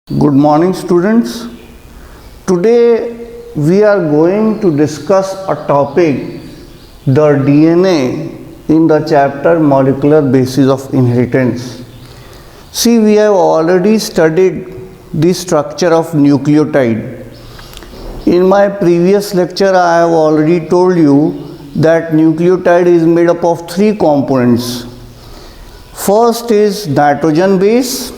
Good morning, students. Today we are going to discuss a topic, the DNA, in the chapter Molecular Basis of Inheritance. See, we have already studied the structure of nucleotide. In my previous lecture, I have already told you that nucleotide is made up of three components. First is nitrogen base.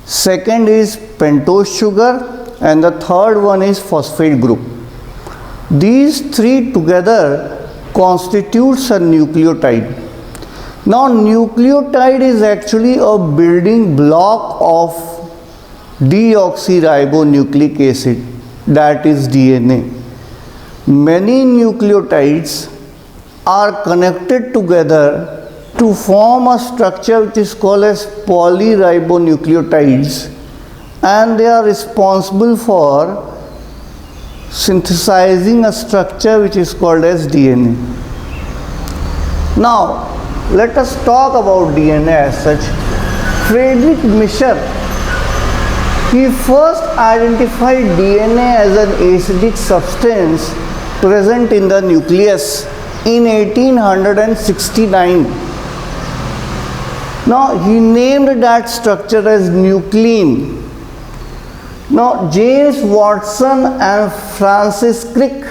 Second is pentose sugar, and the third one is phosphate group. These three together constitutes a nucleotide. Now nucleotide is actually a building block of deoxyribonucleic acid, that is DNA. Many nucleotides are connected together to form a structure which is called as polyribonucleotides, and they are responsible for synthesizing a structure which is called as DNA. Now let us talk about DNA as such. Friedrich Miescher, he first identified DNA as an acidic substance present in the nucleus in 1869. Now he named that structure as nuclein. Now James Watson and Francis Crick,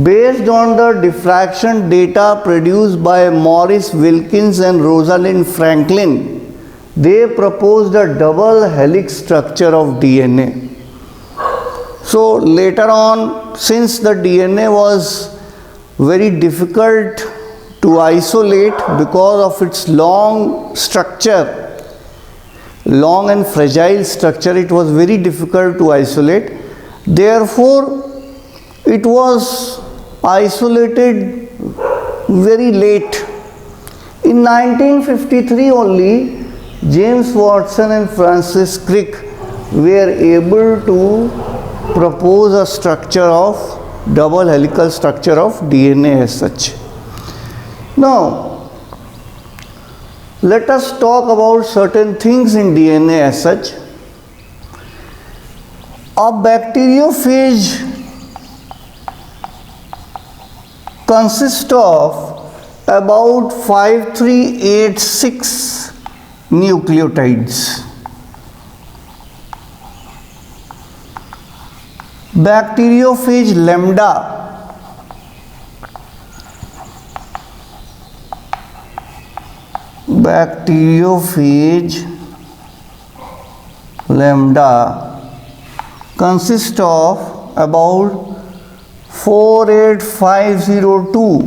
based on the diffraction data produced by Maurice Wilkins and Rosalind Franklin, they proposed a double helix structure of DNA. So later on, since the DNA was very difficult to isolate because of its long and fragile structure, it was very difficult to isolate. Therefore, it was isolated very late. In 1953 only, James Watson and Francis Crick were able to propose a structure of double helical structure of DNA as such. Now, let us talk about certain things in DNA as such. A bacteriophage consists of about 5386 nucleotides. Bacteriophage lambda consists of about 48502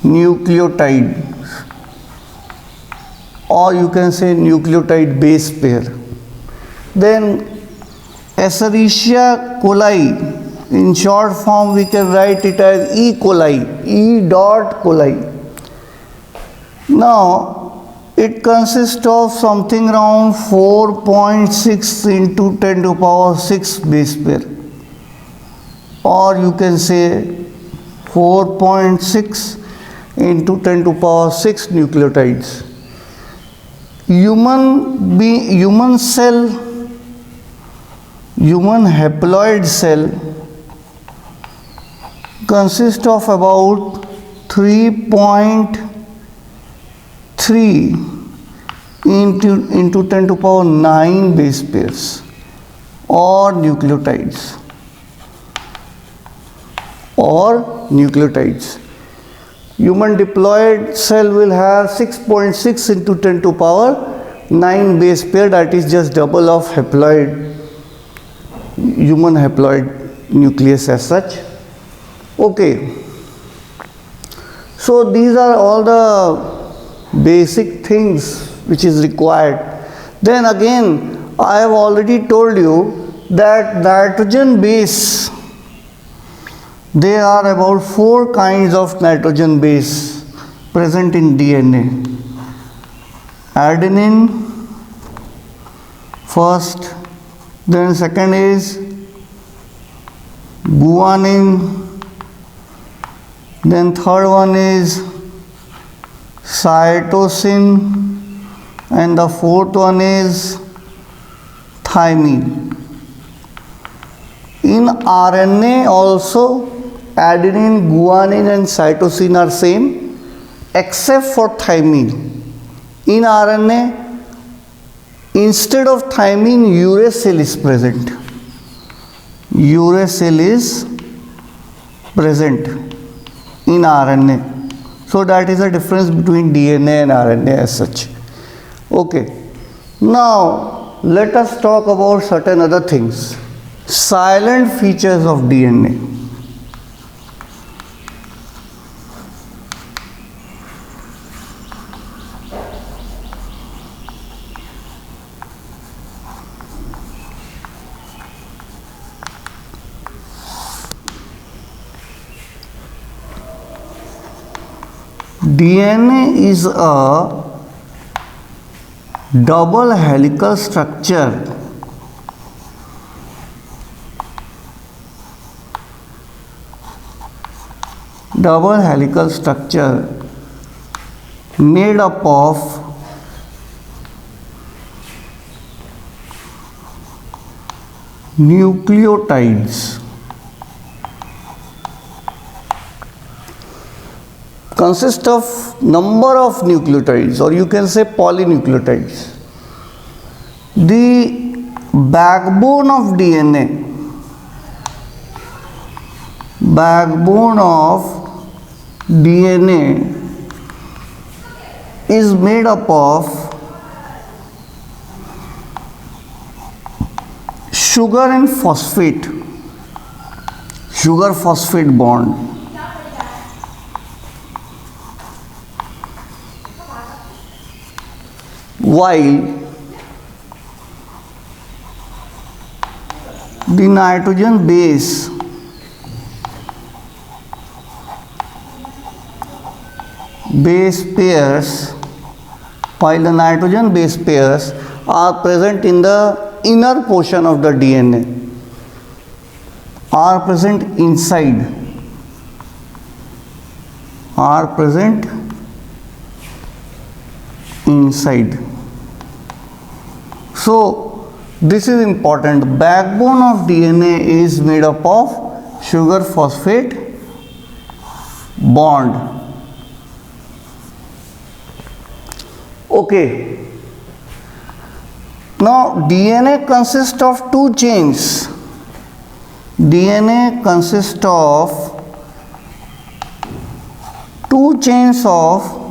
nucleotides, or you can say nucleotide base pair. Then Escherichia coli, in short form we can write it as E. coli, E.coli. Now it consists of something around 4.6 into 10 to the power 6 base pair, or you can say 4.6 into 10 to the power 6 nucleotides. Human haploid cell consists of about 3.3 into 10 to the power 9 base pairs or nucleotides. Human diploid cell will have 6.6 into 10 to the power 9 base pair, that is just double of human haploid nucleus as such. Okay. So these are all the basic things which is required. Then again, I have already told you that nitrogen base, there are about 4 kinds of nitrogen base present in DNA. Adenine first, then second is guanine, then third one is cytosine, and the fourth one is thymine. In RNA also, adenine, guanine and cytosine are same except for thymine. In RNA, instead of thymine, uracil is present. Uracil is present in RNA. So that is the difference between DNA and RNA as such. Okay. Now let us talk about certain other things. Silent features of DNA. DNA is a double helical structure made up of nucleotides. Consists of number of nucleotides, or you can say polynucleotides. The backbone of DNA is made up of sugar and phosphate, sugar phosphate bond. While the nitrogen base pairs are present in the inner portion of the DNA, are present inside, So this is important. Backbone of DNA is made up of sugar phosphate bond. Okay. Now DNA consists of two chains. DNA consists of two chains of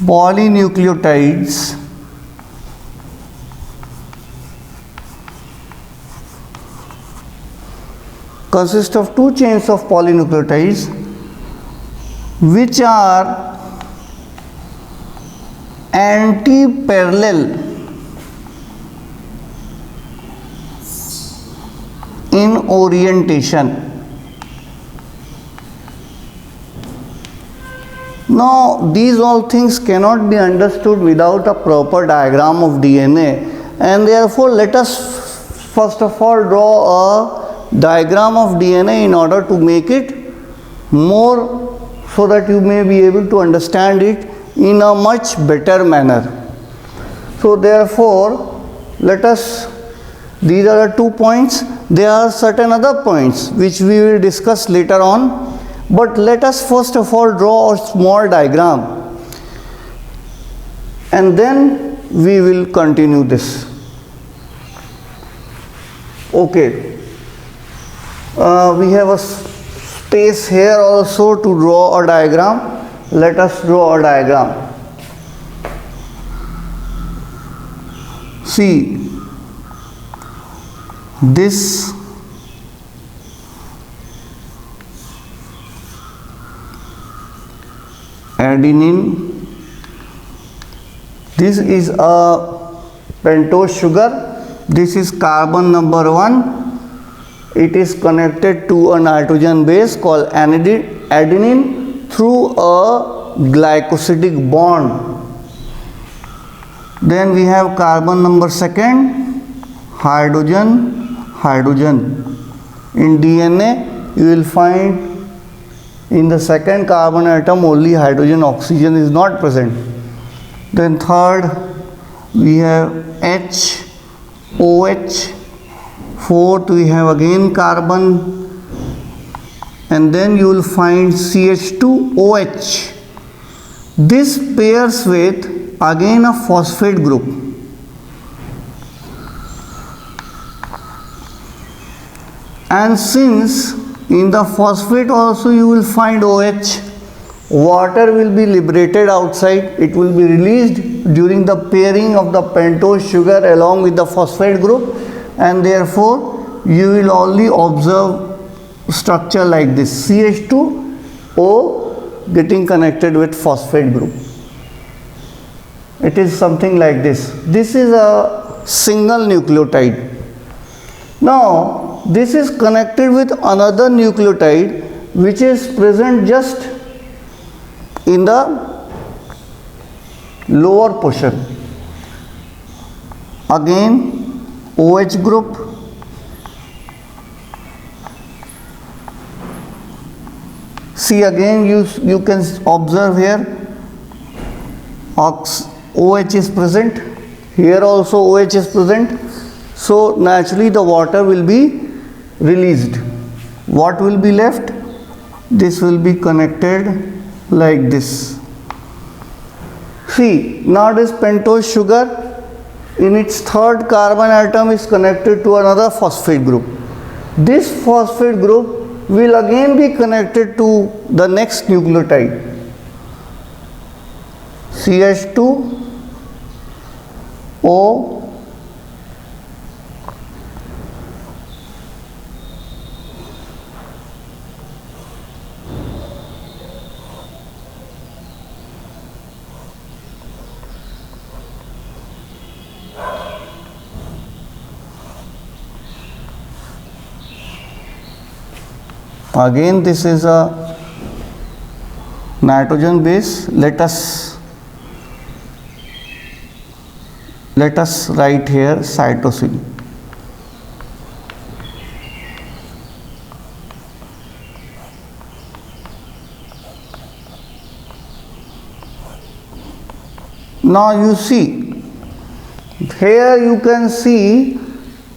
polynucleotides which are anti-parallel in orientation. Now these all things cannot be understood without a proper diagram of DNA, and therefore let us first of all draw a diagram of DNA in order to make it more, so that you may be able to understand it in a much better manner. So therefore these are the 2 points. There are certain other points which we will discuss later on, but let us first of all draw a small diagram and then we will continue this. Okay, we have a space here also to draw a diagram. Let us draw a diagram. See, this adenine, this is a pentose sugar, this is carbon number 1, it is connected to a nitrogen base called adenine through a glycosidic bond. Then we have carbon number 2, hydrogen. In DNA you will find in the second carbon atom only hydrogen, oxygen is not present. Then third we have H, OH. Fourth we have again carbon, and then you will find CH2OH. This pairs with again a phosphate group. And since in the phosphate also you will find OH, water will be liberated outside. It will be released during the pairing of the pentose sugar along with the phosphate group, and therefore you will only observe structure like this, CH2O getting connected with phosphate group. It is something like this. This is a single nucleotide. Now this is connected with another nucleotide which is present just in the lower portion. Again OH group, see again you can observe here OH is present, here also OH is present, so naturally the water will be released. What will be left? This will be connected like this. See, now this pentose sugar in its third carbon atom is connected to another phosphate group. This phosphate group will again be connected to the next nucleotide, CH2O again. This is a nitrogen base. Let us write here cytosine. Now you see, here you can see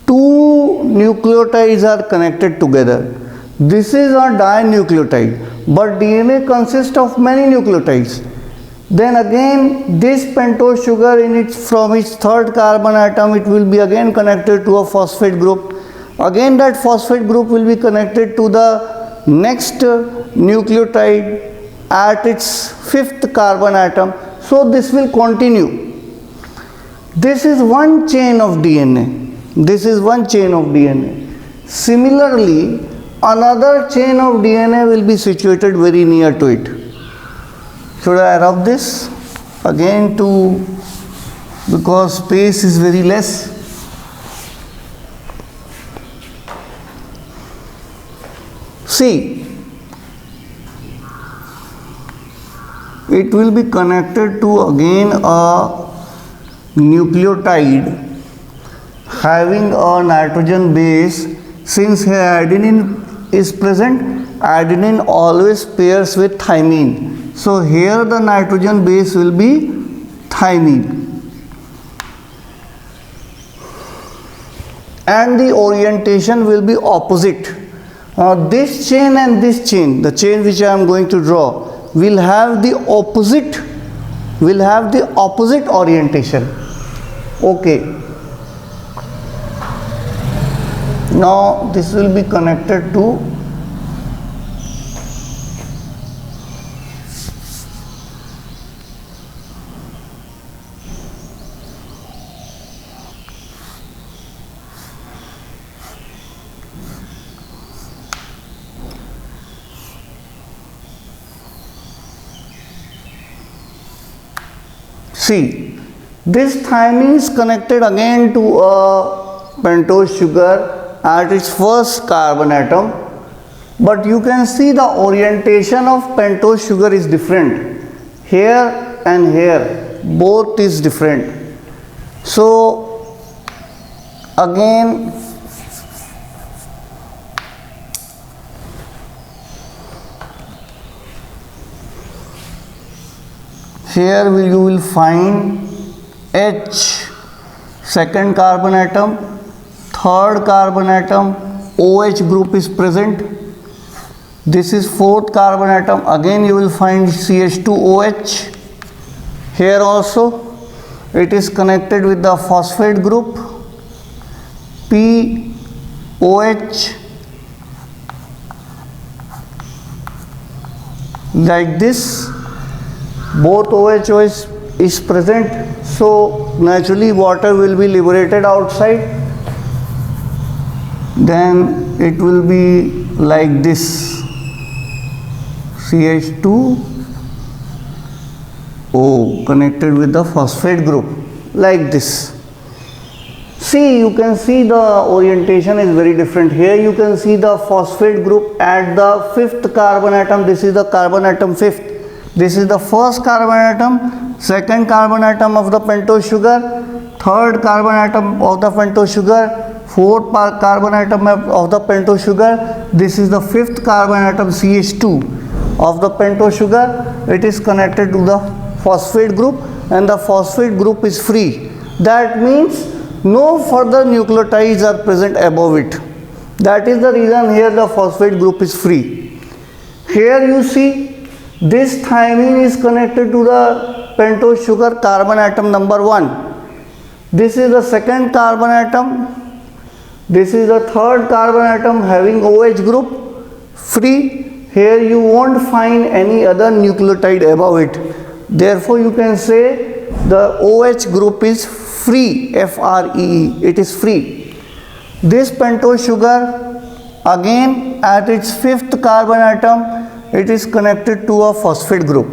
two nucleotides are connected together. This is a dinucleotide, but DNA consists of many nucleotides. Then again this pentose sugar from its third carbon atom, it will be again connected to a phosphate group. Again that phosphate group will be connected to the next nucleotide at its fifth carbon atom. So this will continue. This is one chain of DNA. This is one chain of DNA. Similarly, another chain of DNA will be situated very near to it. Should I rub this again because space is very less. See, it will be connected to again a nucleotide having a nitrogen base. Since here adenine is present, adenine always pairs with thymine. So here the nitrogen base will be thymine. And the orientation will be opposite. This chain and this chain, the chain which I am going to draw, will have the opposite orientation. Okay. Now this will be connected to see, this thymine is connected again to a pentose sugar at its first carbon atom, but you can see the orientation of pentose sugar is different. Here and here, both is different. So again Here you will find H, second carbon atom, third carbon atom, OH group is present. This is fourth carbon atom, again you will find CH2OH. Here also it is connected with the phosphate group, POH, like this. Both OH is present, so naturally water will be liberated outside. Then it will be like this, CH2O connected with the phosphate group, like this. See, you can see the orientation is very different. Here you can see the phosphate group at the fifth carbon atom. This is the carbon atom fifth. This is the first carbon atom, second carbon atom of the pentose sugar, third carbon atom of the pentose sugar, fourth carbon atom of the pentose sugar. This is the fifth carbon atom, CH2 of the pentose sugar. It is connected to the phosphate group and the phosphate group is free. That means no further nucleotides are present above it. That is the reason here the phosphate group is free. Here you see this thymine is connected to the pentose sugar carbon atom number 1. This is the second carbon atom. This is the third carbon atom having OH group free. Here you won't find any other nucleotide above it. Therefore you can say the OH group is free, F-R-E-E, it is free. This pentose sugar, again at its fifth carbon atom, it is connected to a phosphate group.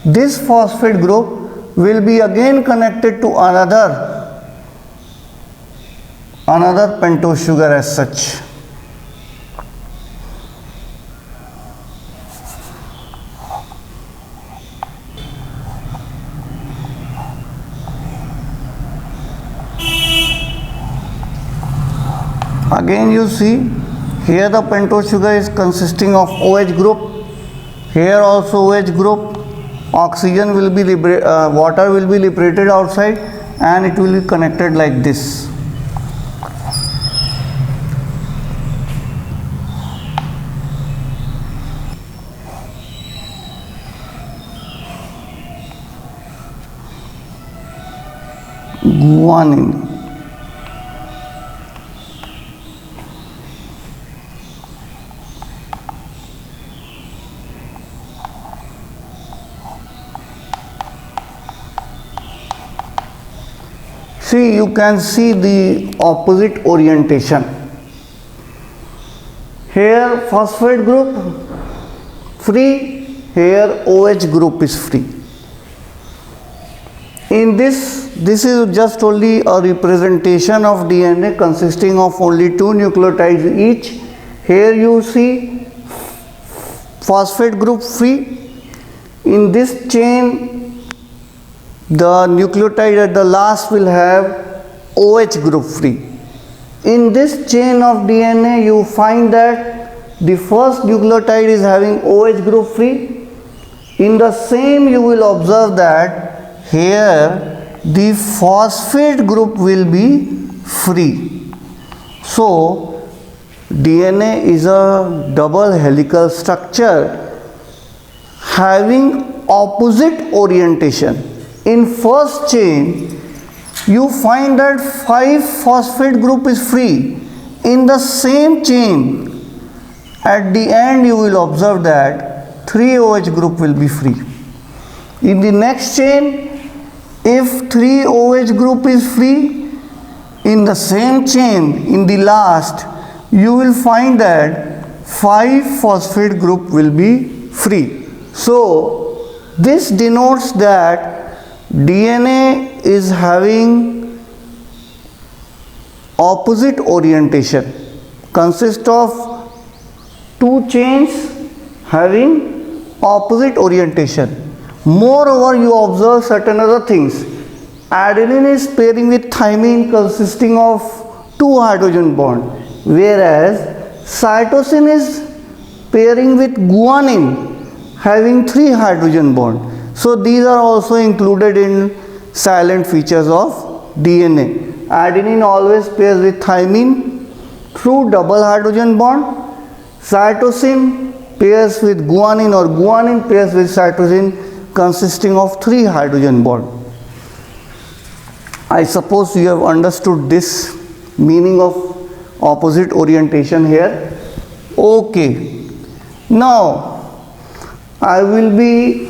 This phosphate group will be again connected to another pentose sugar as such. Again you see, here the pentose sugar is consisting of OH group, here also OH group, oxygen will be water will be liberated outside and it will be connected like this. Guanine. See, you can see the opposite orientation. Here phosphate group free, here OH group is free. In this is just only a representation of DNA consisting of only 2 nucleotides each. Here you see phosphate group free. In this chain the nucleotide at the last will have OH group free. In this chain of DNA you find that the first nucleotide is having OH group free. In the same you will observe that here the phosphate group will be free. So DNA is a double helical structure having opposite orientation. In first chain you find that 5 phosphate group is free. In the same chain at the end you will observe that 3 OH group will be free. In the next chain, if 3 OH group is free, in the same chain in the last you will find that 5 phosphate group will be free. So this denotes that DNA is having opposite orientation, consists of 2 chains having opposite orientation. Moreover, you observe certain other things. Adenine is pairing with thymine consisting of 2 hydrogen bond, whereas cytosine is pairing with guanine having 3 hydrogen bond. So these are also included in silent features of DNA. Adenine always pairs with thymine through double hydrogen bond. Cytosine pairs with guanine, or guanine pairs with cytosine, consisting of 3 hydrogen bond. I suppose you have understood this meaning of opposite orientation here. Okay. Now I will be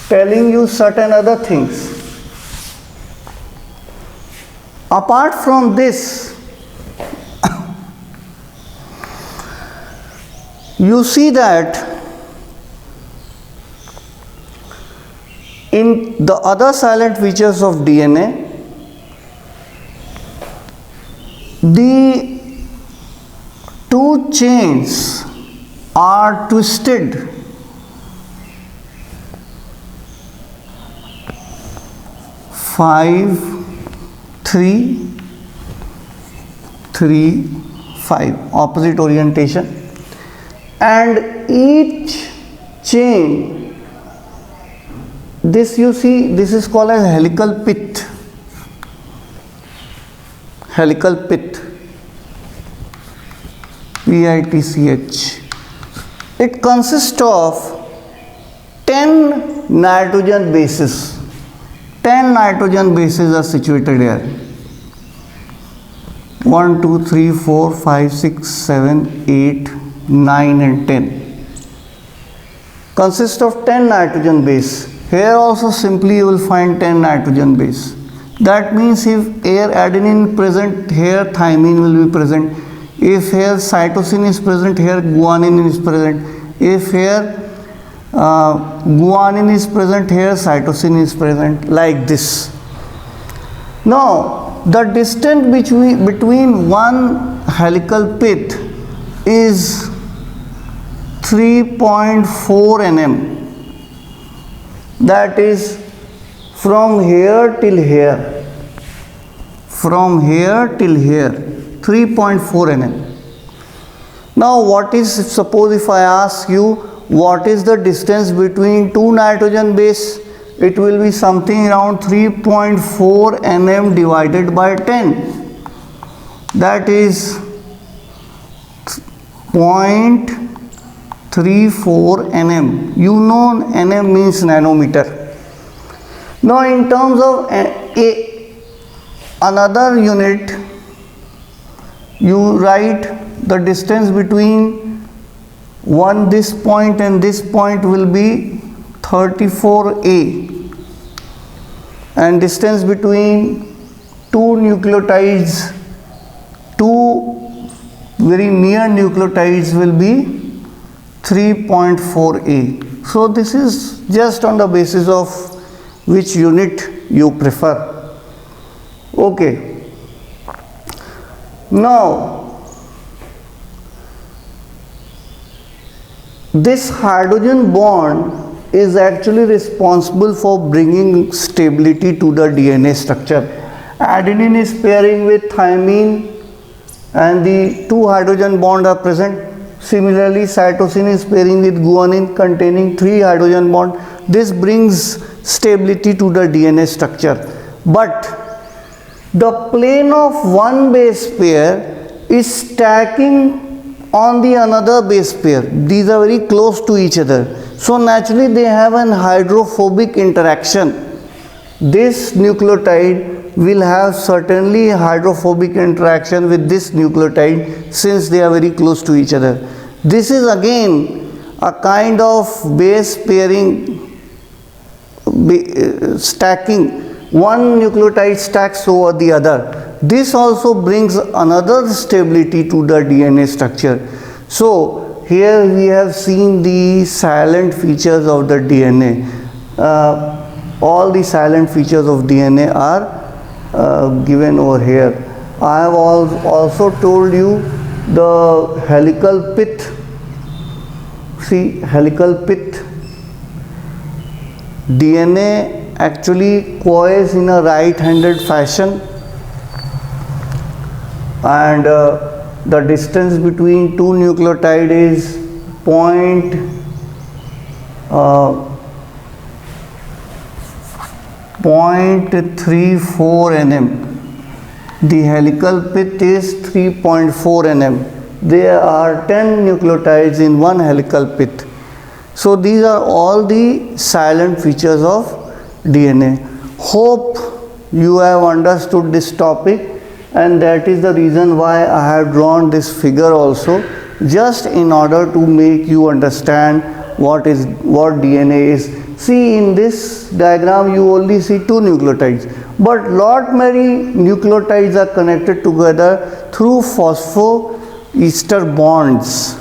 telling you certain other things. Apart from this, you see that in the other silent features of DNA, the 2 chains are twisted . 5, 3, 3, 5, opposite orientation, and each chain, this you see, this is called as helical pith. Helical pith, PITCH. It consists of 10 nitrogen bases. 10 nitrogen bases are situated here. 1, 2, 3, 4, 5, 6, 7, 8, 9 and 10. Consists of 10 nitrogen base. Here also simply you will find 10 nitrogen base. That means if here adenine present, here thymine will be present. If here cytosine is present, here guanine is present. If here guanine is present, here cytosine is present, like this. Now the distance between one helical pith is 3.4 nm. That is from here till here. From here till here, 3.4 nm. Now what is, suppose if I ask you, what is the distance between 2 nitrogen base? It will be something around 3.4 nm divided by 10. That is 0.34 nm. You know nm means nanometer. Now in terms of another unit, you write the distance between this point and this point will be 34A, and distance between 2 nucleotides, 2 very near nucleotides will be 3.4A. So this is just on the basis of which unit you prefer. Okay. Now this hydrogen bond is actually responsible for bringing stability to the DNA structure. Adenine is pairing with thymine and the 2 hydrogen bonds are present. Similarly, cytosine is pairing with guanine containing 3 hydrogen bonds. This brings stability to the DNA structure. But the plane of one base pair is stacking on the another base pair. These are very close to each other. So naturally they have an hydrophobic interaction. This nucleotide will have certainly hydrophobic interaction with this nucleotide since they are very close to each other. This is again a kind of base pairing, stacking. One nucleotide stacks over the other. This also brings another stability to the DNA structure. So here we have seen the silent features of the DNA. All the silent features of DNA are given over here. I have also told you the helical pith. See, helical pith. DNA actually coils in a right-handed fashion, and the distance between 2 nucleotides is 0.34 nm. The helical pith is 3.4 nm. There are 10 nucleotides in one helical pith. So these are all the silent features of DNA. Hope you have understood this topic, and that is the reason why I have drawn this figure also, just in order to make you understand what DNA is. See, in this diagram you only see two nucleotides, but lot many nucleotides are connected together through phosphoester bonds.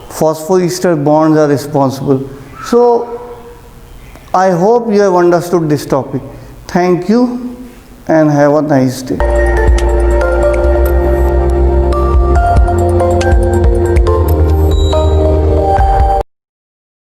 Phosphoester bonds are responsible. So I hope you have understood this topic. Thank you and have a nice day.